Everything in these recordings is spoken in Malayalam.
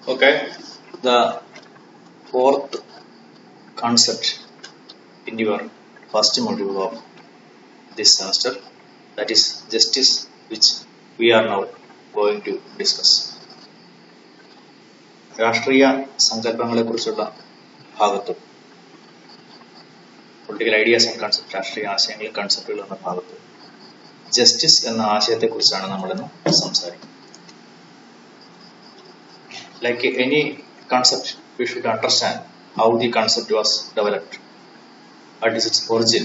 Okay, the fourth concept in your first module of this semester, that is justice, which we are now going to discuss. രാഷ്ട്രീയ സങ്കല്പങ്ങളെ കുറിച്ചുള്ള ഭാഗത്തും പൊളിറ്റിക്കൽ ഐഡിയാസ് ആൻഡ് കൺസെപ്റ്റ്, രാഷ്ട്രീയ ആശയങ്ങൾ കൺസെപ്റ്റുകൾ എന്ന ഭാഗത്ത് ജസ്റ്റിസ് എന്ന ആശയത്തെ കുറിച്ചാണ് നമ്മളിന്ന് സംസാരിക്കുന്നത്. Like any concept, we should understand how the concept was developed, what is its origin,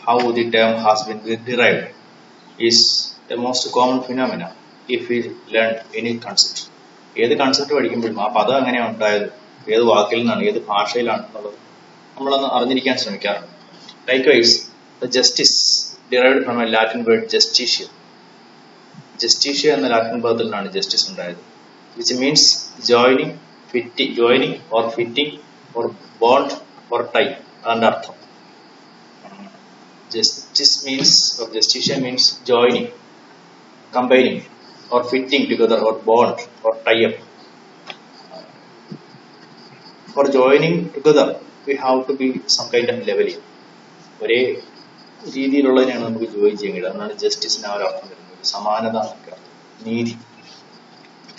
how the term has been derived is the most common phenomena if we learn any concept. ഏത് കൺസെപ്റ്റ് പഠിക്കുമ്പോഴും ആ പദം എങ്ങനെയാണ് ഉണ്ടായത്, ഏത് വാക്കിൽ നിന്നാണ്, ഏത് ഭാഷയിലാണ് എന്നുള്ളത് നമ്മളൊന്ന് അറിഞ്ഞിരിക്കാൻ ശ്രമിക്കാറുണ്ട്. Likewise, the justice derived from a Latin word justitium. Justitia എന്ന ലാറ്റിൻ പദത്തിൽ നിന്നാണ് ജസ്റ്റിസ് ഉണ്ടായത്, which means joining or fitting or bond or tie. അതിന്റെ അർത്ഥം justice means or justitia means joining, combining or fitting together or bond or tie up. For joining together we have to be some kind of leveling. ഒരേ രീതിയിലുള്ളതിനാണ് നമുക്ക് ജോയിൻ ചെയ്യേണ്ടത്. അതാണ് ജസ്റ്റിസിന് ആ ഒരു അർത്ഥം വരുന്നത്. സമാനത, നീതി.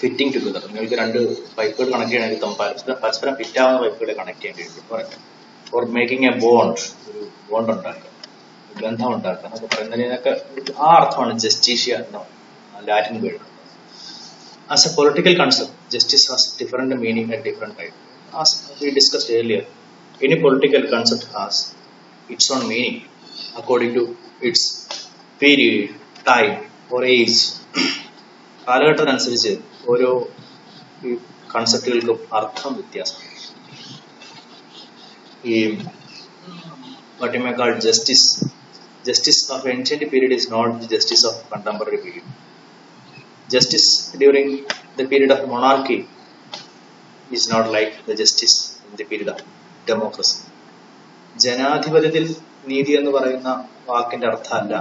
ഫിറ്റിംഗ് ടുഗദർ, നിങ്ങൾക്ക് രണ്ട് പൈപ്പുകൾ കണക്ട് ചെയ്യണമെങ്കിൽ പരസ്പരം ഫിറ്റാവുന്ന പൈപ്പുകളെ കണക്ട് ചെയ്യാൻ കഴിയും. ഫോർ മേക്കിംഗ് എ ബോണ്ട്, ഒരു ബോണ്ട് ഉണ്ടാക്കുക, ബന്ധം ഉണ്ടാക്കുക എന്നൊക്കെ പറയുന്നതിനൊക്കെ ആ അർത്ഥമാണ് ജസ്റ്റീഷ്യ എന്ന Latin word. As a political concept, justice has different meaning at different time. As we discussed earlier, any political concept has its own meaning according to its period, time or age. കാലഘട്ടത്തിനനുസരിച്ച് ഓരോ ഈ കൺസെപ്റ്റുകൾക്കും അർത്ഥം വ്യത്യാസമാണ്. ഈ what you may call justice of ancient period is not the justice of contemporary period. Justice during the period of monarchy is not like the justice in the period of democracy. ജനാധിപത്യത്തിൽ നീതി എന്ന് പറയുന്ന വാക്കിന്റെ അർത്ഥമല്ല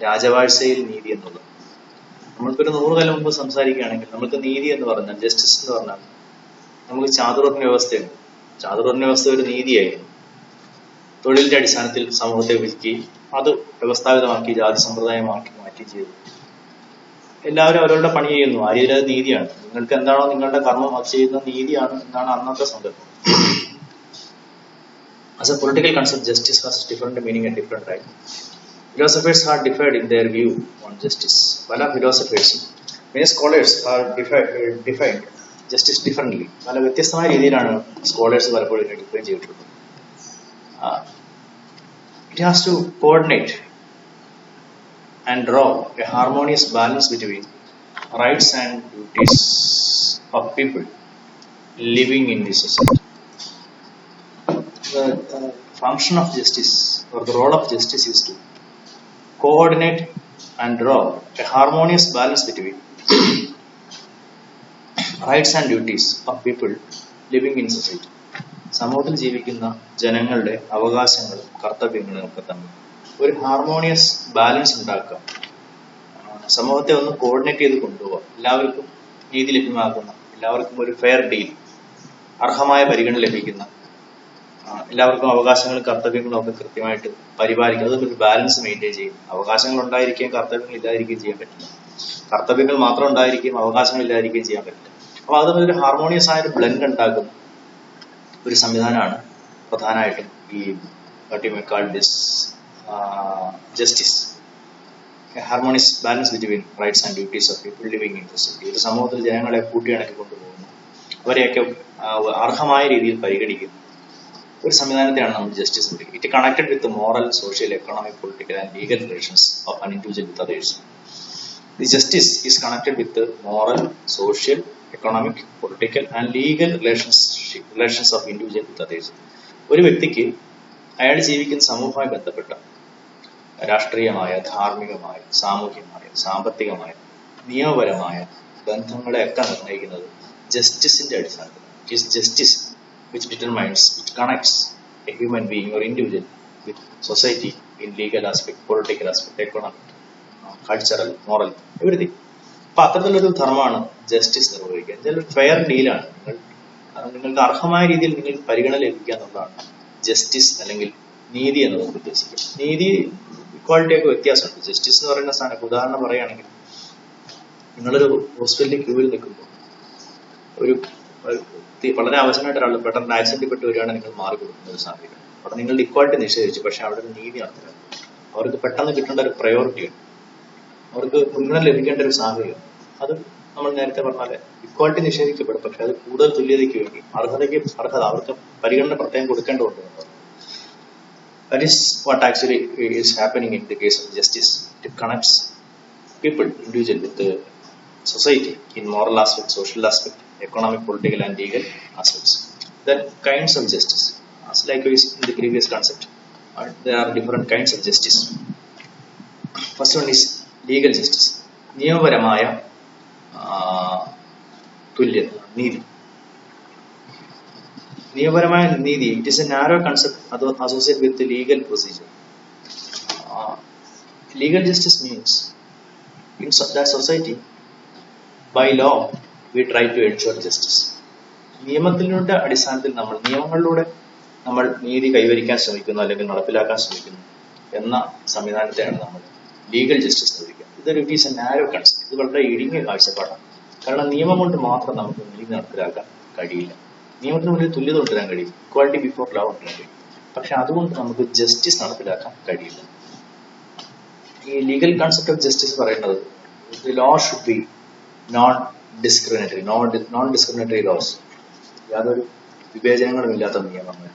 രാജവാഴ്ചയിൽ നീതി എന്നുള്ളത്. നമ്മൾക്കൊരു 100 കൊല്ലം മുമ്പ് സംസാരിക്കുകയാണെങ്കിൽ നമുക്ക് നീതി എന്ന് പറഞ്ഞാൽ, ജസ്റ്റിസ് എന്ന് പറഞ്ഞാൽ നമുക്ക് ചാതുർവർണ്ണ വ്യവസ്ഥയുണ്ട്. ചാതുർവർണ്ണ വ്യവസ്ഥ ഒരു നീതിയായിരുന്നു. തൊഴിലിന്റെ അടിസ്ഥാനത്തിൽ സമൂഹത്തെ വിഭജിക്കുകയും അത് വ്യവസ്ഥാപിതമാക്കി ജാതി സമ്പ്രദായമാക്കി മാറ്റി ചെയ്തു. എല്ലാവരും അവരവരുടെ പണി ചെയ്യുന്നു. ആര്യത് നീതിയാണ്. നിങ്ങൾക്ക് എന്താണോ നിങ്ങളുടെ കർമ്മം അത് ചെയ്യുന്ന നീതിയാണ് എന്നാണ് അന്നത്തെ സങ്കല്പം. As a political concept, justice has different meaning at different times. Philosophers are differed in their view on justice. പല ഫിലോസഫേഴ്സും, many scholars are defined justice differently. പല വ്യത്യസ്തമായ രീതിയിലാണ് സ്കോളേഴ്സ് പലപ്പോഴും ഡിഫൈൻ ചെയ്തിട്ടുള്ളത്. It has to coordinate and draw a harmonious balance between rights and duties of people living in this society. The function of justice or the role of justice is to coordinate and draw a harmonious balance between rights and duties of people living in society. സമൂഹത്തിൽ ജീവിക്കുന്ന ജനങ്ങളുടെ അവകാശങ്ങളും കർത്തവ്യങ്ങളും ഒക്കെ തമ്മിൽ ഒരു ഹാർമോണിയസ് ബാലൻസ് ഉണ്ടാക്കുക, സമൂഹത്തെ ഒന്ന് കോർഡിനേറ്റ് ചെയ്ത് കൊണ്ടുപോകുക, എല്ലാവർക്കും നീതി ലഭ്യമാക്കുന്ന, എല്ലാവർക്കും ഒരു ഫെയർ ഡീൽ, അർഹമായ പരിഗണന ലഭിക്കുന്ന, എല്ലാവർക്കും അവകാശങ്ങളും കർത്തവ്യങ്ങളും ഒക്കെ കൃത്യമായിട്ട് പരിപാലിക്കുക. അതൊരു ബാലൻസ് മെയിൻറ്റെയിൻ ചെയ്യും. അവകാശങ്ങൾ ഉണ്ടായിരിക്കുകയും കർത്തവ്യങ്ങൾ ഇല്ലാതിരിക്കുകയും ചെയ്യാൻ പറ്റില്ല. കർത്തവ്യങ്ങൾ മാത്രം ഉണ്ടായിരിക്കുകയും അവകാശങ്ങൾ ഇല്ലാതിരിക്കുകയും ചെയ്യാൻ പറ്റില്ല. അപ്പൊ അതൊരു ഹാർമോണിയസ് ആയ ഒരു ബ്ലെൻഡ് ഉണ്ടാക്കുന്ന ഒരു സംവിധാനമാണ് പ്രധാനമായിട്ടും ഈ what you may call this justice. A harmonious balance between rights and duties of people living in society. ഒരു സമൂഹത്തിൽ ജനങ്ങളെ കൂട്ടിയിണക്കി കൊണ്ടുപോകുന്നു, അവരെയൊക്കെ അർഹമായ രീതിയിൽ പരിഗണിക്കുന്നു ഒരു സംവിധാനത്തെയാണ് നമ്മൾ ജസ്റ്റിസ് വിളിക്കുന്നത്. It connected with moral, social, economic, political and legal relations of an individual with others. The justice is connected with moral, social, economic, political and legal relations of individual with others. ഒരു വ്യക്തിക്ക് അയാൾ ജീവിക്കുന്ന സമൂഹവുമായി ബന്ധപ്പെട്ട രാഷ്ട്രീയമായ, ധാർമ്മികമായ, സാമൂഹ്യമായ, സാമ്പത്തികമായ, നിയമപരമായ ബന്ധങ്ങളെയൊക്കെ നിർണ്ണയിക്കുന്നത് ജസ്റ്റിസിന്റെ അടിസ്ഥാനത്തിൽ. It is justice which determines, which connects a human being or individual with society in legal aspect, political aspect, economic, cultural, moral, everything. അപ്പൊ അത്തരത്തിലൊരു ധർമ്മമാണ് ജസ്റ്റിസ് നിർവഹിക്കുക. ഇതൊരു ഫെയർ ഡീലാണ്. നിങ്ങൾക്ക് അർഹമായ രീതിയിൽ നിങ്ങൾ പരിഗണന ലഭിക്കുക എന്നുള്ളതാണ് ജസ്റ്റിസ് അല്ലെങ്കിൽ നീതി എന്ന് നമുക്ക് ഉദ്ദേശിക്കുക. നീതി ഇക്വാളിറ്റി ഒക്കെ വ്യത്യാസമുണ്ട്. ജസ്റ്റിസ് എന്ന് പറയുന്ന സ്ഥാനം ഉദാഹരണം പറയുകയാണെങ്കിൽ, നിങ്ങളൊരു ഹോസ്പിറ്റലിൽ ക്യൂവിൽ നിൽക്കുമ്പോൾ ഒരു വളരെ അവസരമായിട്ട് ഒരാൾ പെട്ടെന്ന് ആക്സിഡന്റ് പെട്ട് വരികയാണെങ്കിൽ നിങ്ങൾ മാറി കൊടുക്കുന്ന ഒരു സാഹചര്യം. അവിടെ നിങ്ങളുടെ ഇക്വാളിറ്റി നിഷേധിച്ചു. പക്ഷെ അവിടെ ഒരു നീതി നടത്തുക, അവർക്ക് പെട്ടെന്ന് കിട്ടേണ്ട ഒരു പ്രയോറിറ്റിയാണ്, അവർക്ക് മുൻഗണന ലഭിക്കേണ്ട ഒരു സാഹചര്യം. അത് നമ്മൾ നേരത്തെ പറഞ്ഞാല് ഇക്വാളിറ്റി നിഷേധിക്കപ്പെടും. പക്ഷെ അത് കൂടുതൽ തുല്യതയ്ക്ക് വേണ്ടി അർഹത അവർക്ക് പരിഗണന പ്രത്യേകം കൊടുക്കേണ്ടതുണ്ട്. That is what actually is happening in the case of justice. It connects people, individual with the society in moral aspect, social aspect, economic, political and legal aspects. Then kinds of justice, as likewise in the previous concept, there are different kinds of justice. First one is legal justice. നിയമപരമായ തുല്യത, നീതി. നിയമപരമായ നീതി, it is a narrow concept associated with the legal procedure. Legal justice means in that society, by law, we try to ensure justice. നിയമത്തിലൂടെ അടിസ്ഥാനത്തിൽ നിയമങ്ങളിലൂടെ നമ്മൾ നീതി കൈവരിക്കാൻ ശ്രമിക്കുന്നു അല്ലെങ്കിൽ നടപ്പിലാക്കാൻ ശ്രമിക്കുന്നു എന്ന സംവിധാനത്തെയാണ് നമ്മൾ ലീഗൽ ജസ്റ്റിസ് എന്ന് വിളിക്കുക. It is A narrow concept. ഇത് വളരെ ഇടുങ്ങിയ കാഴ്ചപ്പാടാണ്. കാരണം നിയമം കൊണ്ട് മാത്രം നമുക്ക് നീതി നടപ്പിലാക്കാൻ കഴിയില്ല. നിയമത്തിന് മുന്നിൽ തുല്യത കൊണ്ടുവരാൻ കഴിയും, ഇക്വാളിറ്റി ബിഫോർ ലോ കൊണ്ടുവരാൻ കഴിയും. പക്ഷെ അതുകൊണ്ട് നമുക്ക് ജസ്റ്റിസ് നടപ്പിലാക്കാൻ കഴിയില്ല. ഈ ലീഗൽ കൺസെപ്റ്റ് ഓഫ് ജസ്റ്റിസ് പറയുന്നത് law should be non discriminatory laws, യാതൊരു വിവേചനങ്ങളുമില്ലാത്ത നിയമങ്ങൾ.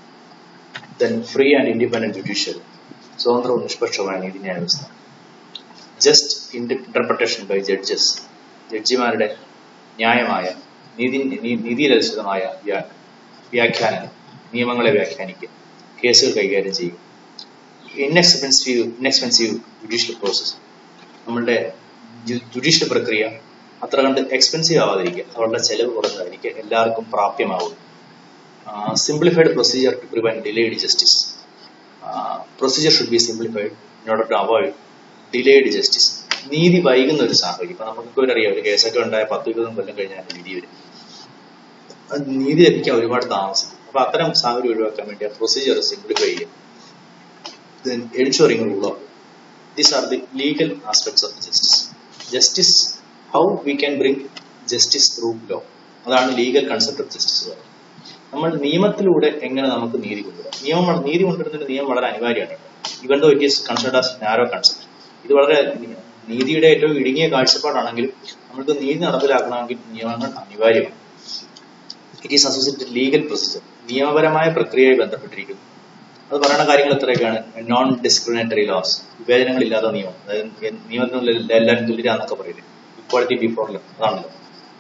Then free and independent judicial, സ്വതന്ത്രവും നിഷ്പക്ഷമായ നീതിന്യായ വ്യവസ്ഥ. ജസ്റ്റ് ഇന്റർപ്രിട്ടേഷൻ ബൈ ജഡ്ജസ്, ജഡ്ജിമാരുടെ ന്യായമായ നീതിയിലധിഷ്ഠിതമായ വ്യാഖ്യാനങ്ങൾ, നിയമങ്ങളെ വ്യാഖ്യാനിക്കുക, കേസുകൾ കൈകാര്യം ചെയ്യുക. ഇൻഎക്സ്പെൻസീവ് ജുഡീഷ്യൽ പ്രോസസ്, നമ്മളുടെ ജുഡീഷ്യൽ പ്രക്രിയ അത്ര കണ്ട് എക്സ്പെൻസീവ് ആവാതിരിക്കുക, അവരുടെ ചെലവ് കുറഞ്ഞതായിരിക്കുക, എല്ലാവർക്കും പ്രാപ്യമാവുക. Simplified procedure to prevent delayed justice. Procedure should be simplified in order to avoid delayed justice. നീതി വൈകുന്ന ഒരു സാഹചര്യം. ഇപ്പൊ നമുക്ക് അറിയാം, ഒരു കേസൊക്കെ ഉണ്ടായ 10-20 കൊല്ലം കഴിഞ്ഞാൽ വിധി വരും. നീതി ലഭിക്കാൻ ഒരുപാട് താമസിക്കും. അപ്പൊ അത്തരം സാഹചര്യം ഒഴിവാക്കാൻ വേണ്ടി ആ പ്രൊസീജിയർ സിംപ്ലിഫൈ ചെയ്യും. Then ensuring rule of law. These are the legal aspects of justice. Justice, how we can bring justice through law. അതാണ് ലീഗൽ കൺസെപ്റ്റ് ഓഫ് ജസ്റ്റിസ്. നമ്മൾ നിയമത്തിലൂടെ എങ്ങനെ നമുക്ക് നീതി കൊണ്ടുവരാം. നീതി കൊണ്ടുവരുന്നതിന് നിയമം വളരെ അനിവാര്യമാണ്. Even though it is considered as narrow concept. ഇത് വളരെ നീതിയുടെ ഏറ്റവും ഇടുങ്ങിയ കാഴ്ചപ്പാടാണെങ്കിലും നമുക്ക് നീതി നടപ്പിലാക്കണമെങ്കിൽ നിയമങ്ങൾ അനിവാര്യമാണ്. It is associated legal procedure, നിയമപരമായ പ്രക്രിയയുമായി ബന്ധപ്പെട്ടിരിക്കുന്നു. അത് പറയുന്ന കാര്യങ്ങൾ എത്രയൊക്കെയാണ്? നോൺ ഡിസ്ക്രിമിനേറ്ററി ലോസ്, വിവേചനങ്ങളില്ലാത്ത നിയമം. അതായത് നിയമത്തിനുള്ള എല്ലാവരും തുല്യരാന്നൊക്കെ പറയുന്നത്. ഇക്വാളിറ്റി ബിഫോർ ലോ, അതാണല്ലോ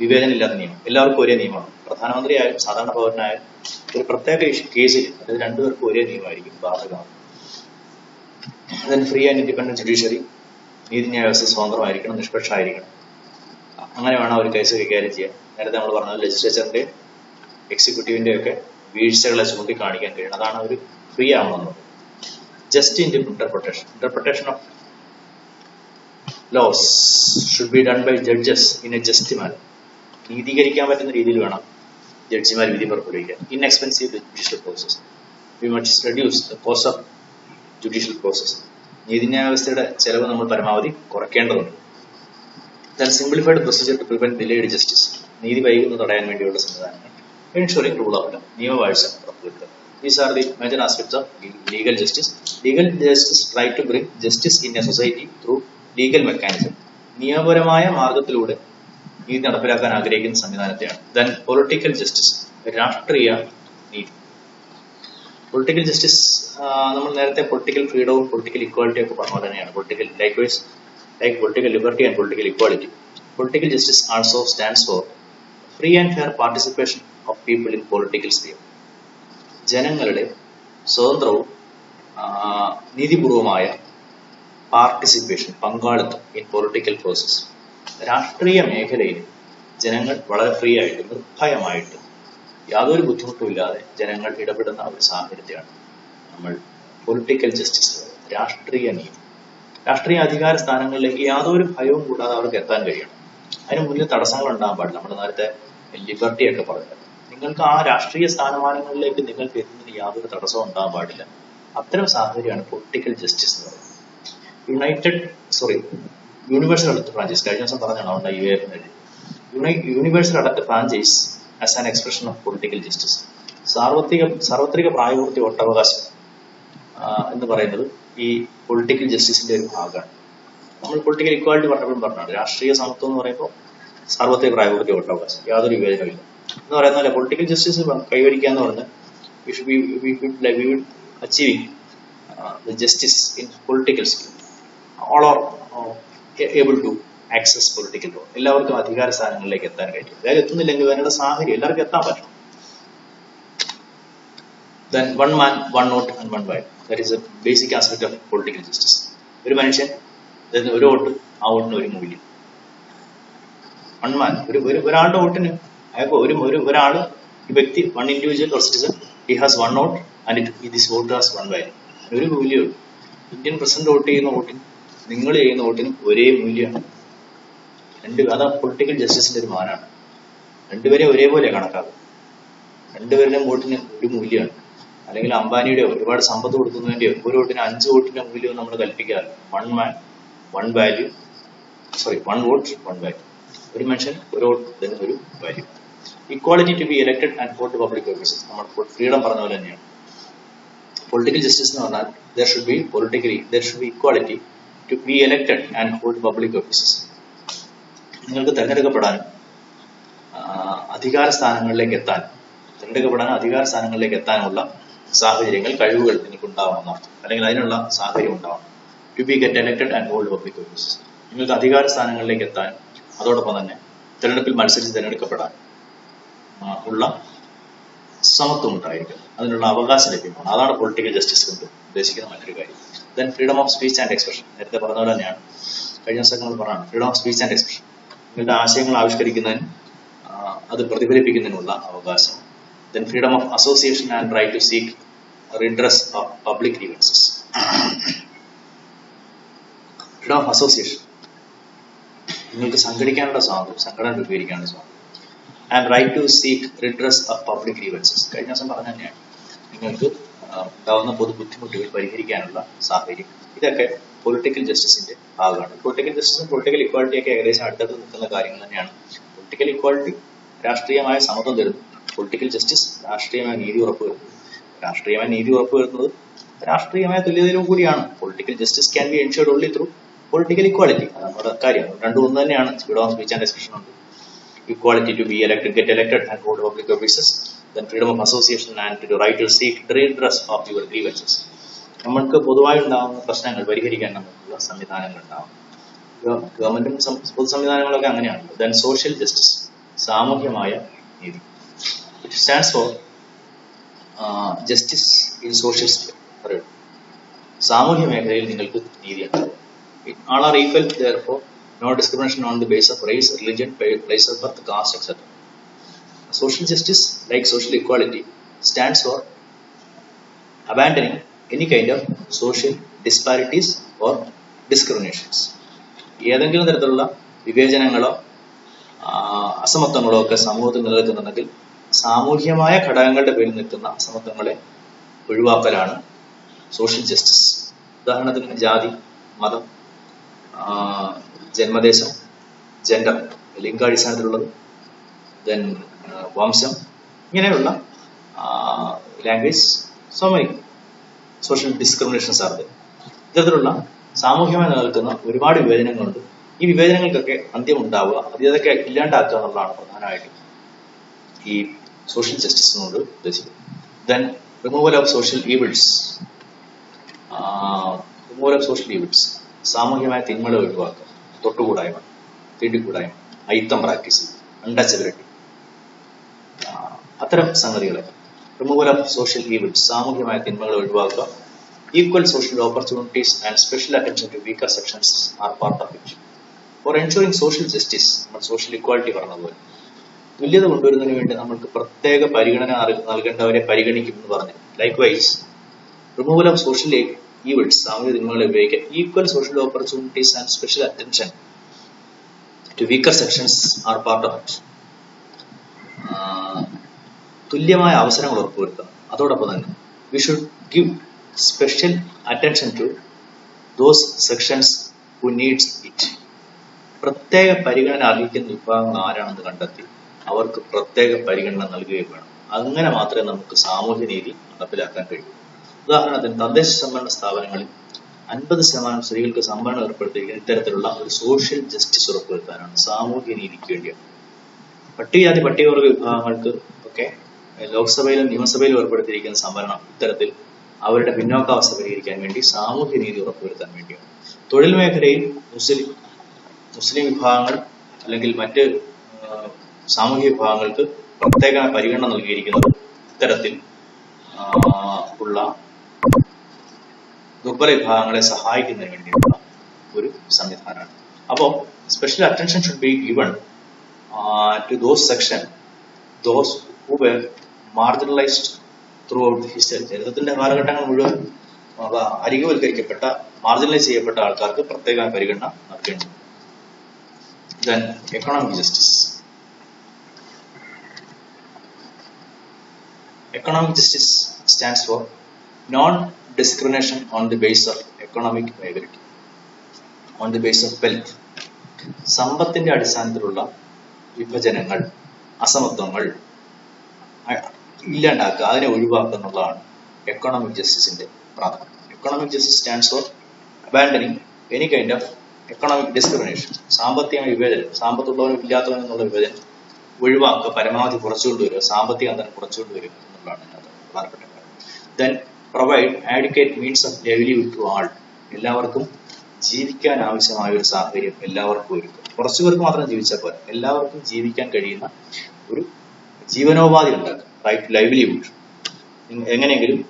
വിവേചനം ഇല്ലാത്ത നിയമം. എല്ലാവർക്കും ഒരേ നിയമമാണ്. പ്രധാനമന്ത്രി ആയാലും സാധാരണ പൗരനായാലും ഒരു പ്രത്യേക കേസിൽ അതായത് രണ്ടുപേർക്കും ഒരേ നിയമമായിരിക്കും ബാധകമാണ്. Then free and independent judiciary, നീതിന്യായ വ്യവസ്ഥ സ്വതന്ത്രമായിരിക്കണം, നിഷ്പക്ഷമായിരിക്കണം. അങ്ങനെ വേണം അവർ കേസ് കൈകാര്യം ചെയ്യാൻ. നേരത്തെ നമ്മൾ പറഞ്ഞത് ലെജിസ്ലേച്ചറിന്റെ എക്സിക്യൂട്ടീവിന്റെ ഒക്കെ വീഴ്ചകളെ ചൂണ്ടിക്കാണിക്കാൻ കഴിയണം. അതാണ് അവർ ഫ്രീ ആവണമെന്നത്. Just interpretation of laws should be done by judges in a just manner. നീതീകരിക്കാൻ പറ്റുന്ന രീതിയിൽ വേണം ജഡ്ജിമാർ വിധി പുറപ്പെടുവിക്കാൻ. Inexpensive judicial process, we must reduce the cost of judicial process. നീതിന്യായ വ്യവസ്ഥയുടെ ചെലവ് നമ്മൾ പരമാവധി കുറയ്ക്കേണ്ടതുണ്ട്. Then simplified procedure to prevent delayed justice, നീതി വൈകുന്നത് തടയാൻ വേണ്ടിയുള്ള സംവിധാനങ്ങൾ. എൻഷുറിംഗ് റൂൾ ഓഫ് ലോ, നിയമവാഴ്ച ഉറപ്പുവരുത്തുക. These are the major aspects of legal justice. Legal justice try to bring justice in a society through legal mechanism. നിയമപരമായ മാർഗത്തിലൂടെ നീതി നടപ്പിലാക്കാൻ ആഗ്രഹിക്കുന്ന സംവിധാനത്തെയാണ്. Then political justice, രാഷ്ട്രീയ നീതി. പൊളിറ്റിക്കൽ ജസ്റ്റിസ് നമ്മൾ നേരത്തെ പൊളിറ്റിക്കൽ ഫ്രീഡവും പൊളിറ്റിക്കൽ ഇക്വാലിറ്റി ഒക്കെ പറഞ്ഞ തന്നെയാണ്. Political liberty and political equality. Political justice also stands for free and fair participation of people in political sphere. ജനങ്ങളുടെ സ്വതന്ത്രവും നീതിപൂർവമായ പാർട്ടിസിപ്പേഷൻ, പങ്കാളിത്തം ഇൻ പൊളിറ്റിക്കൽ പ്രോസസ്. രാഷ്ട്രീയ മേഖലയിൽ ജനങ്ങൾ വളരെ ഫ്രീ ആയിട്ട്, നിർഭയമായിട്ട്, യാതൊരു ബുദ്ധിമുട്ടുമില്ലാതെ ജനങ്ങൾ ഇടപെടുന്ന ഒരു സാഹചര്യത്തെയാണ് നമ്മൾ പൊളിറ്റിക്കൽ ജസ്റ്റിസ്, രാഷ്ട്രീയ നീതി. രാഷ്ട്രീയ അധികാര സ്ഥാനങ്ങളിലേക്ക് യാതൊരു ഭയവും കൂടാതെ അവർക്ക് എത്താൻ കഴിയണം. അതിന് മുന്നിൽ തടസ്സങ്ങൾ ഉണ്ടാകാൻ പാടില്ല. നമ്മൾ നേരത്തെ ലിബർട്ടി ഒക്കെ പറഞ്ഞത്, നിങ്ങൾക്ക് ആ രാഷ്ട്രീയ സ്ഥാനമാനങ്ങളിലേക്ക് നിങ്ങൾക്ക് എത്തുന്നതിന് യാതൊരു തടസ്സവും ഉണ്ടാകാൻ പാടില്ല. അത്തരം സാഹചര്യമാണ് പൊളിറ്റിക്കൽ ജസ്റ്റിസ് എന്ന് പറയുന്നത്. യൂണിവേഴ്സൽ അഡക്ട് ഫ്രാഞ്ചൈസ്, കഴിഞ്ഞ ദിവസം പറഞ്ഞാണ് അതുകൊണ്ട് universal adult franchise as an expression of political justice. സാർവത്രിക പ്രായപൂർത്തി വോട്ടവകാശം എന്ന് പറയുന്നത് ഈ പൊളിറ്റിക്കൽ ജസ്റ്റിസിന്റെ ഒരു ഭാഗമാണ്. നമ്മൾ പൊളിറ്റിക്കൽ ഇക്വാലിറ്റി പറഞ്ഞപ്പോഴും പറഞ്ഞാണ്, രാഷ്ട്രീയ സമത്വം എന്ന് പറയുമ്പോൾ സാർവത്രിക പ്രായപൂർത്തി വോട്ടവകാശം, യാതൊരു വിവേചനമില്ല എന്ന് പറയുന്നതല്ല. പൊളിറ്റിക്കൽ ജസ്റ്റിസ് കൈവരിക്കുക എന്ന് പറഞ്ഞാൽ we would achieving the justice in political sphere. All are able to access political role. എല്ലാവർക്കും അധികാര സ്ഥാനങ്ങളിലേക്ക് എത്താൻ കഴിയും. അതായത് എത്തുന്നില്ലെങ്കിൽ അതിനുള്ള സാഹചര്യം എല്ലാവർക്കും എത്താൻ പറ്റും. Then one man, one vote and one vote. That is a basic aspect of political justice. ഒരു മനുഷ്യൻ, ഒരു വോട്ട്, ആ വോട്ടിന് ഒരു മൂല്യം. വൺ മാൻ, ഒരാളുടെ വോട്ടിന് ഒരാള്, വ്യക്തി, one individual or citizen, he has one vote and this vote has one value. ഒരു മൂല്യമുള്ളൂ. ഇന്ത്യൻ പ്രസിഡന്റ് വോട്ട് ചെയ്യുന്ന വോട്ടിന് നിങ്ങൾ ചെയ്യുന്ന വോട്ടിന് ഒരേ മൂല്യമാണ്. അതാ പൊളിറ്റിക്കൽ ജസ്റ്റിസിന്റെ ഒരു മാനാണ്. രണ്ടുപേരെ ഒരേപോലെ കണക്കാക്കും. രണ്ടുപേരുടെയും വോട്ടിന് ഒരു മൂല്യമാണ്. അല്ലെങ്കിൽ അംബാനിയുടെ ഒരുപാട് സമ്പത്ത് കൊടുക്കുന്നതിന്റെയോ ഒരു വോട്ടിന് 5 വോട്ടിന്റെ മൂല്യവും നമ്മൾ കൽപ്പിക്കാറില്ല. One man one value, one vote one value. ഒരു മനുഷ്യൻ ഒരു വോട്ട്, ഒരു value. Equality to be elected and hold public offices. നമ്മൾ ഫ്രീഡം പറഞ്ഞ പോലെ തന്നെയാണ് പൊളിറ്റിക്കൽ ജസ്റ്റിസ് എന്ന് പറഞ്ഞാൽ there should be equality to be elected and hold public offices. നിങ്ങൾക്ക് തിരഞ്ഞെടുക്കപ്പെടാനും അധികാര സ്ഥാനങ്ങളിലേക്ക് എത്താനുള്ള സാഹചര്യങ്ങൾ, കഴിവുകൾ നിങ്ങൾക്ക് ഉണ്ടാവണം, അല്ലെങ്കിൽ അതിനുള്ള സാഹചര്യം ഉണ്ടാവണം. To be get elected and hold public offices. നിങ്ങൾക്ക് അധികാര സ്ഥാനങ്ങളിലേക്ക് എത്താൻ, അതോടൊപ്പം തന്നെ തിരഞ്ഞെടുപ്പിൽ മത്സരിച്ച് തിരഞ്ഞെടുക്കപ്പെടാൻ ഉള്ള സമത്വം ഉണ്ടായിരിക്കും, അതിനുള്ള അവകാശം ലഭ്യമാണ്. അതാണ് പൊളിറ്റിക്കൽ ജസ്റ്റിസ് കൊണ്ട് ഉദ്ദേശിക്കുന്ന മറ്റൊരു കാര്യം. Then freedom of speech and expression. നേരത്തെ പറഞ്ഞ പോലെ തന്നെയാണ്, കഴിഞ്ഞ ദിവസം നമ്മൾ പറഞ്ഞാണ് freedom of speech and expression. നിങ്ങളുടെ ആശയങ്ങൾ ആവിഷ്കരിക്കുന്നതിനും അത് പ്രതിഫലിപ്പിക്കുന്നതിനുള്ള അവകാശം. Then freedom of association and right to seek redress of public grievances. Freedom of association, നിങ്ങൾക്ക് സംഘടിക്കാനുള്ള സ്വാതന്ത്ര്യം, സംഘടന രൂപീകരിക്കാനുള്ള സ്വാതന്ത്ര്യം. And right to seek redress of public grievances. കഴിഞ്ഞ ദിവസം പറഞ്ഞ തന്നെയാണ്, നിങ്ങൾക്ക് ഉണ്ടാവുന്ന പൊതു ബുദ്ധിമുട്ടുകൾ പരിഹരിക്കാനുള്ള സാഹചര്യം. ഇതൊക്കെ പൊളിറ്റിക്കൽ ജസ്റ്റിസിന്റെ ഭാഗമാണ്. പൊളിറ്റിക്കൽ ജസ്റ്റിസും പൊളിറ്റിക്കൽ ഇക്വാലിറ്റിയൊക്കെ ഏകദേശം അടുത്തടുത്ത് നിൽക്കുന്ന കാര്യങ്ങൾ തന്നെയാണ്. പൊളിറ്റിക്കൽ ഇക്വാലിറ്റി രാഷ്ട്രീയമായ സമത്വം തരുന്നു. പൊളിറ്റിക്കൽ ജസ്റ്റിസ് രാഷ്ട്രീയമായ നീതി ഉറപ്പുവരുത്തുന്നു. രാഷ്ട്രീയമായ തുല്യതയിലും കൂടിയാണ്. Political justice can be ensured only through political equality. അതാണ് നമ്മുടെ കാര്യം. രണ്ടും ഒന്ന് തന്നെയാണ്. Freedom of speech and expression ഉണ്ട്. Equality to be elected, get elected and hold public offices. Then freedom of association and the right to seek redress of your grievances. നമ്മൾക്ക് പൊതുവായി ഉണ്ടാകുന്ന പ്രശ്നങ്ങൾ പരിഹരിക്കാൻ നമുക്കുള്ള സംവിധാനങ്ങൾ ഉണ്ടാവും. ഗവൺമെന്റും പൊതു സംവിധാനങ്ങളൊക്കെ അങ്ങനെയാണ്. ദെൻ സോഷ്യൽ ജസ്റ്റിസ്, സാമൂഹ്യമായ നീതി. It stands for justice in social sphere. സാമൂഹ്യ മേഖലയിൽ നിങ്ങൾക്ക് നീതി ഉണ്ടാവും. All are equal, therefore no discrimination on the basis of race, religion, place of birth, caste, etc. Social justice, like social equality, stands for abandoning any kind of social disparities or discriminations. ഏതെങ്കിലും തരത്തിലുള്ള വിവേചനങ്ങളോ അസമത്വങ്ങളോ ഒക്കെ സമൂഹത്തിൽ നിലനിൽക്കുന്നുണ്ടെങ്കിൽ സാമൂഹ്യമായ ഘടകങ്ങളുടെ പേരിൽ നിൽക്കുന്ന അസമത്വങ്ങളെ ഒഴിവാക്കലാണ് സോഷ്യൽ ജസ്റ്റിസ്. ഉദാഹരണത്തിന് ജാതി, മതം, ജന്മദേശം, ജെൻഡർ, ലിംഗാടിസ്ഥാനത്തിലുള്ളത്, ദെൻ വംശം, ഇങ്ങനെയുള്ള language, so many social discriminations ആണ്. ഇത്തരത്തിലുള്ള സാമൂഹ്യമായി നിലനിൽക്കുന്ന ഒരുപാട് വിവേചനങ്ങളുണ്ട്. ഈ വിവേചനങ്ങൾക്കൊക്കെ അന്ത്യം ഉണ്ടാവുക, അതൊക്കെ ഇല്ലാണ്ടാക്കുക എന്നുള്ളതാണ് പ്രധാനമായിട്ടും ഈ സോഷ്യൽ ജസ്റ്റിസ് കൊണ്ട് ഉദ്ദേശിക്കുന്നത്. Then removal of social evils. സാമൂഹ്യമായ തിന്മകളെ ഒഴിവാക്കുക, തൊട്ടുകൂടായ്മ, തീണ്ടിക്കൂടായ്മ, അയിത്തം പ്രാക്ടീസ്, അൺടച്ചബിലിറ്റി, അത്തരം സംഗതികളെ. റിമൂവൽ ഓഫ് സോഷ്യൽ ഈവിൾസ്, സാമൂഹ്യമായ തിന്മകളെ ഒഴിവാക്കുക. Equal social opportunities and special attention to weaker sections are part of it. For ensuring social justice, നമ്മൾ social equality പറഞ്ഞതുപോലെ തുല്യത കൊണ്ടുവരുന്നതിന് വേണ്ടി നമ്മൾക്ക് പ്രത്യേക പരിഗണന നൽകേണ്ടവരെ പരിഗണിക്കുമെന്ന് പറഞ്ഞു. Likewise removal of social evils, സാമൂഹിക തിന്മകളെ ഉപയോഗിക്കാൻ equal social opportunities and special attention to weaker sections are part of it. തുല്യമായ അവസരങ്ങൾ ഉറപ്പുവരുത്തണം. അതോടൊപ്പം തന്നെ we should give special attention to those sections who needs it. പ്രത്യേക പരിഗണന അർഹിക്കുന്ന വിഭാഗങ്ങൾ ആരാണെന്ന് കണ്ടെത്തി അവർക്ക് പ്രത്യേക പരിഗണന നൽകുകയും വേണം. അങ്ങനെ മാത്രമേ നമുക്ക് സാമൂഹ്യ നീതി നടപ്പിലാക്കാൻ കഴിയൂ. ഉദാഹരണത്തിന് തദ്ദേശ സംവരണ സ്ഥാപനങ്ങളിൽ 50% സ്ത്രീകൾക്ക് സംവരണം ഏർപ്പെടുത്തിയിരിക്കുന്ന ഇത്തരത്തിലുള്ള ഒരു സോഷ്യൽ ജസ്റ്റിസ് ഉറപ്പുവരുത്താനാണ്, സാമൂഹ്യ നീതിക്ക് വേണ്ടിയാണ്. പട്ടികജാതി പട്ടികവർഗ വിഭാഗങ്ങൾക്ക് ഒക്കെ ലോക്സഭയിലും നിയമസഭയിലും ഏർപ്പെടുത്തിയിരിക്കുന്ന സംവരണം ഇത്തരത്തിൽ അവരുടെ പിന്നോക്കാവസ്ഥ പരിഹരിക്കാൻ വേണ്ടി സാമൂഹ്യ നീതി ഉറപ്പുവരുത്താൻ വേണ്ടിയാണ്. തൊഴിൽ മേഖലയിൽ മുസ്ലിം വിഭാഗങ്ങൾ അല്ലെങ്കിൽ മറ്റ് സാമൂഹ്യ വിഭാഗങ്ങൾക്ക് പ്രത്യേക പരിഗണന നൽകിയിരിക്കുന്നത് ഇത്തരത്തിൽ ഉള്ള ദുർബല വിഭാഗങ്ങളെ സഹായിക്കുന്നതിന് വേണ്ടിയുള്ള ഒരു സംവിധാനമാണ്. അപ്പോൾ special attention should be given to those section those who were marginalized throughout the history. ചരിത്രത്തിന്റെ കാലഘട്ടങ്ങൾ മുഴുവൻ അരികുവൽക്കരിക്കപ്പെട്ട മാർജിനലൈസ് ചെയ്യപ്പെട്ട ആൾക്കാർക്ക് പ്രത്യേക പരിഗണന നൽകേണ്ടത്. Then economic justice. Economic justice stands for non-discrimination on the basis of economic viability, on the basis of wealth. സമ്പത്തിന്റെ അടിസ്ഥാനത്തിലുള്ള വിഭജനങ്ങൾ, അസമത്വങ്ങൾ ഇല്ലാണ്ടാക്കുക, അതിനെ ഒഴിവാക്കുക എന്നുള്ളതാണ് എക്കണോമിക് ജസ്റ്റിസിന്റെ പ്രാധാന്യം. Economic justice stands for abandoning any kind of economic discrimination. സാമ്പത്തികമായ വിവേചനം, സാമ്പത്തുള്ളവനും ഇല്ലാത്തവനും എന്നുള്ള വിവേചനം ഒഴിവാക്കുക, പരമാവധി കുറച്ചുകൊണ്ടുവരിക, സാമ്പത്തിക അന്തരം കുറച്ചുകൊണ്ടുവരിക എന്നുള്ളതാണ് ഇതിനകത്ത് പ്രധാനപ്പെട്ട കാര്യം. Then provide adequate means of livelihood to all. എല്ലാവർക്കും ജീവിക്കാൻ ആവശ്യമായ ഒരു സാഹചര്യം എല്ലാവർക്കും ഒരുക്കും. കുറച്ചു പേർക്ക് മാത്രം ജീവിച്ചാൽ പോരാ, എല്ലാവർക്കും ജീവിക്കാൻ കഴിയുന്ന ഒരു ജീവനോപാധി ഉണ്ടാക്കുക. റൈറ്റ് ടു ലൈവ്ലിഹുഡ്, എങ്ങനെയെങ്കിലും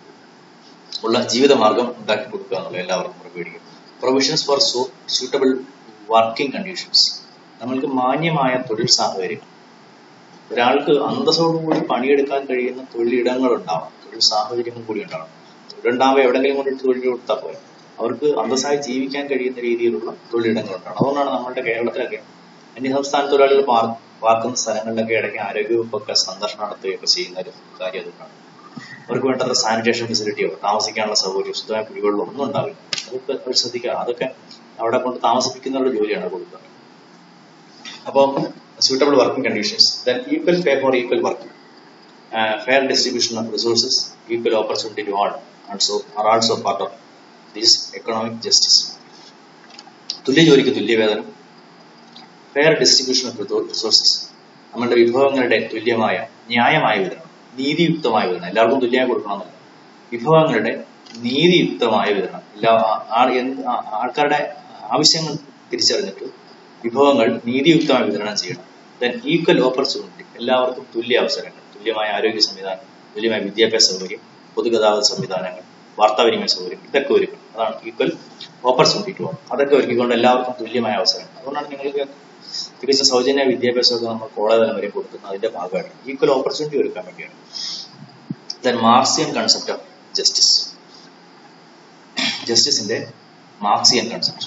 ഉള്ള ജീവിതമാർഗം ഉണ്ടാക്കി കൊടുക്കുക എന്നുള്ള എല്ലാവർക്കും പ്രവേടിക്കും. Provisions for suitable working conditions. നമ്മൾക്ക് മാന്യമായ തൊഴിൽ സാഹചര്യം, ഒരാൾക്ക് അന്തസ്സോടുകൂടി പണിയെടുക്കാൻ കഴിയുന്ന തൊഴിലിടങ്ങൾ ഉണ്ടാവണം, തൊഴിൽ സാഹചര്യങ്ങൾ കൂടി ഉണ്ടാവണം. തൊഴിലുണ്ടാവുമ്പോൾ എവിടെങ്കിലും കൊണ്ടിട്ട് തൊഴിൽ കൊടുത്താൽ പോലെ അവർക്ക് അന്തസ്സായി ജീവിക്കാൻ കഴിയുന്ന രീതിയിലുള്ള തൊഴിലിടങ്ങൾ ഉണ്ടാവണം. അതുകൊണ്ടാണ് നമ്മുടെ കേരളത്തിലൊക്കെ അന്യസംസ്ഥാന തൊഴിലാളികൾ പാർക്കുന്ന സ്ഥലങ്ങളിലൊക്കെ ഇടയ്ക്ക് ആരോഗ്യവകുപ്പൊക്കെ സന്ദർശനം നടത്തുകയൊക്കെ ചെയ്യുന്ന ഒരു കാര്യം അതുകൊണ്ടാണ്. അവർക്ക് വേണ്ടത്ര സാനിറ്റേഷൻ ഫെസിലിറ്റിയോ താമസിക്കാനുള്ള സൗകര്യമോ ശുദ്ധമായ കുടിവെള്ളമോ ഒന്നും ഉണ്ടാവില്ല. അതൊക്കെ അവർ ശ്രദ്ധിക്കുക. അതൊക്കെ അവിടെ കൊണ്ട് താമസിപ്പിക്കുന്നവരുടെ ജോലിയാണ് കൊടുക്കുക. അപ്പോൾ suitable working conditions, then equal pay for equal work, fair distribution of resources, equal opportunity to all are also part of this economic justice. തുല്യ ജോലിക്ക് തുല്യവേതനം, ഫെയർ ഡിസ്ട്രിബ്യൂഷൻ ഓഫ് റിസോഴ്സസ്, നമ്മുടെ വിഭവങ്ങളുടെ തുല്യമായ ന്യായമായ വിതരണം, നീതിയുക്തമായ വിതരണം, എല്ലാവർക്കും തുല്യമായി കൊടുക്കണമെന്നല്ല, വിഭവങ്ങളുടെ നീതിയുക്തമായ വിതരണം, ആൾക്കാരുടെ ആവശ്യങ്ങൾ തിരിച്ചറിഞ്ഞിട്ട് വിഭവങ്ങൾ നീതിയുക്തമായി വിതരണം ചെയ്യണം. ദെൻ ഈക്വൽ ഓപ്പർച്യൂണിറ്റി, എല്ലാവർക്കും തുല്യ അവസരങ്ങൾ, തുല്യമായ ആരോഗ്യ സംവിധാനം, തുല്യമായ വിദ്യാഭ്യാസ സൗകര്യം, പൊതുഗതാഗത സംവിധാനങ്ങൾ, വാർത്താവിനിമയ സൗകര്യം, ഇതൊക്കെ ഒരുക്കണം. അതാണ് ഈക്വൽ ഓപ്പർച്യൂണിറ്റി ടു ഓൾ. അതൊക്കെ ഒരുക്കിക്കൊണ്ട് എല്ലാവർക്കും തുല്യമായ അവസരം. അതുകൊണ്ടാണ് നിങ്ങൾക്ക് തികച്ചും സൗജന്യ വിദ്യാഭ്യാസമൊക്കെ നമ്മൾ കോളേജ് തലം വരെ കൊടുക്കുന്നത് അതിന്റെ ഭാഗമാണ്, ഈക്വൽ ഓപ്പർച്യൂണിറ്റി ഒരുക്കാൻ വേണ്ടിയാണ്. Then Marxian concept of justice, ജസ്റ്റിസിന്റെ Marxian concept.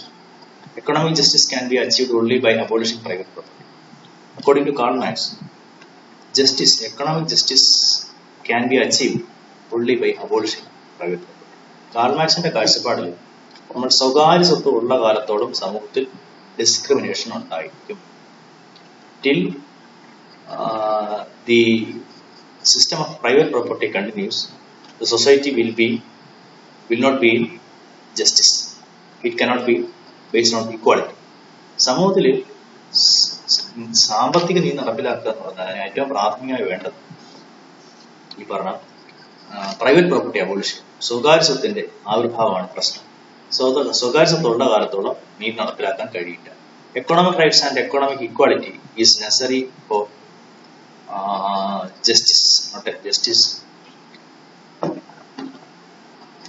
Economic justice can be achieved only by abolishing private property. According to Karl Marx, economic justice can be achieved only by abolishing private property. Karl മാർക്സിന്റെ കാഴ്ചപ്പാടിൽ നമ്മൾ സ്വകാര്യ സ്വത്ത് ഉള്ള കാലത്തോളം സമൂഹത്തിൽ ഡിസ്ക്രിമിനേഷൻ ഉണ്ടായിരിക്കും. Till the system of private property continues, the society will not be justice. It cannot be based on equality. സമൂഹത്തിൽ സാമ്പത്തിക നീതി നടപ്പിലാക്കുക എന്ന് പറഞ്ഞാൽ ഏറ്റവും പ്രാഥമികമായി വേണ്ടത് ഈ പറഞ്ഞ പ്രൈവറ്റ് പ്രോപ്പർട്ടി അബോളിഷൻ, സ്വകാര്യ സ്വത്തിന്റെ ആവിർഭാവമാണ് പ്രശ്നം. സ്വകാര്യ സ്വത്തുള്ള കാലത്തോളം നീതി നടപ്പിലാക്കാൻ കഴിയില്ല. Economic rights and economic equality is necessary for justice, not justice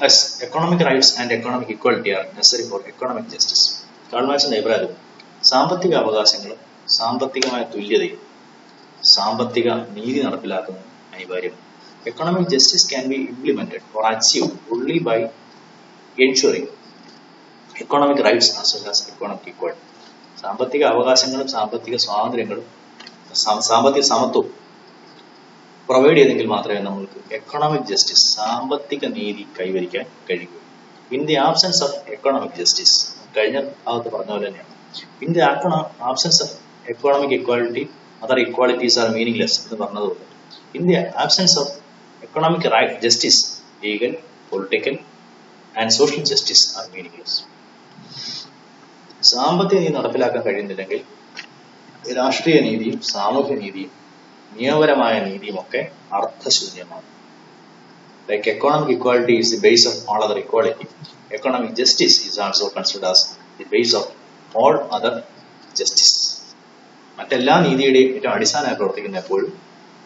as economic rights and economic equality are necessary for economic justice. Karl മാർക്സിന്റെ അഭിപ്രായത്തിൽ സാമ്പത്തിക അവകാശങ്ങളും സാമ്പത്തികമായ തുല്യതയും സാമ്പത്തിക നീതി നടപ്പിലാക്കുന്നത് അനിവാര്യമാണ്. Economic justice can be implemented or achieved only by ensuring economic rights as well as economic equality. സാമ്പത്തിക അവകാശങ്ങളും സാമ്പത്തിക സ്വാതന്ത്ര്യങ്ങളും സാമ്പത്തിക സമത്വവും പ്രൊവൈഡ് ചെയ്തെങ്കിൽ മാത്രമേ നമ്മൾക്ക് എക്കണോമിക് ജസ്റ്റിസ് സാമ്പത്തിക നീതി കൈവരിക്കാൻ കഴിയൂ. In the absence of economic justice, കഴിഞ്ഞ ഭാഗത്ത് പറഞ്ഞ പോലെ തന്നെയാണ്, in the absence of economic equality other equalities are meaningless എന്ന് പറഞ്ഞതുപോലെ, in the absence of economic right justice, legal, political and social justice are meaningless. സാമ്പത്തിക നീതി നടപ്പിലാക്കാൻ കഴിയുന്നില്ലെങ്കിൽ രാഷ്ട്രീയ നീതിയും സാമൂഹ്യ നീതിയും നിയമപരമായ നീതിയും ഒക്കെ അർത്ഥശൂന്യമാണ്. Like economic equality is the base of all other equality, economic justice is also considered as the base of all other justice. മറ്റെല്ലാ നീതിയുടെയും ഏറ്റവും അടിസ്ഥാനമായി പ്രവർത്തിക്കുന്ന എപ്പോഴും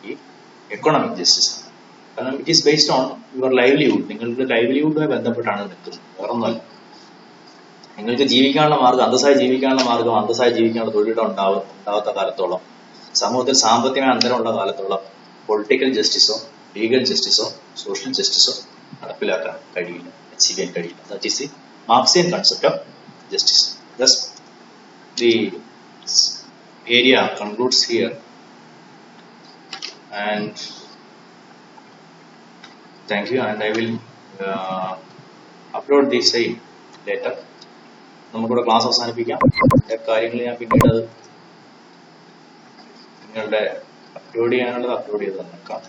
ഈ എക്കണോമിക് ജസ്റ്റിസ് ആണ്. കാരണം it is based on your livelihood. നിങ്ങളുടെ ലൈവ്ലിഹുഡുമായി ബന്ധപ്പെട്ടാണ് നിൽക്കുന്നത്, വേറൊന്നുമല്ല. നിങ്ങൾക്ക് ജീവിക്കാനുള്ള മാർഗം, അന്തസ്സായി ജീവിക്കാനുള്ള മാർഗം, അന്തസ്സായി ജീവിക്കാനുള്ള തൊഴിലിടം ഉണ്ടാവാത്ത കാലത്തോളം, സമൂഹത്തിൽ സാമ്പത്തികമായ അന്തരമുള്ള കാലത്തോളം പൊളിറ്റിക്കൽ ജസ്റ്റിസോ ലീഗൽ ജസ്റ്റിസോ സോഷ്യൽ ജസ്റ്റിസോ നടപ്പിലാക്കാൻ കഴിയില്ല, അച്ചീവ് ചെയ്യാൻ കഴിയില്ല. That is the Marxian concept of justice. Thus the area concludes here and thank you, and I will upload the same later. നമുക്കിവിടെ ക്ലാസ് അവസാനിപ്പിക്കാം. കാര്യങ്ങൾ ഞാൻ പിന്നീട് നിങ്ങളുടെ അപ്ലോഡ് ചെയ്യാനുള്ളത് അപ്ലോഡ് ചെയ്ത് തന്നേക്കാം.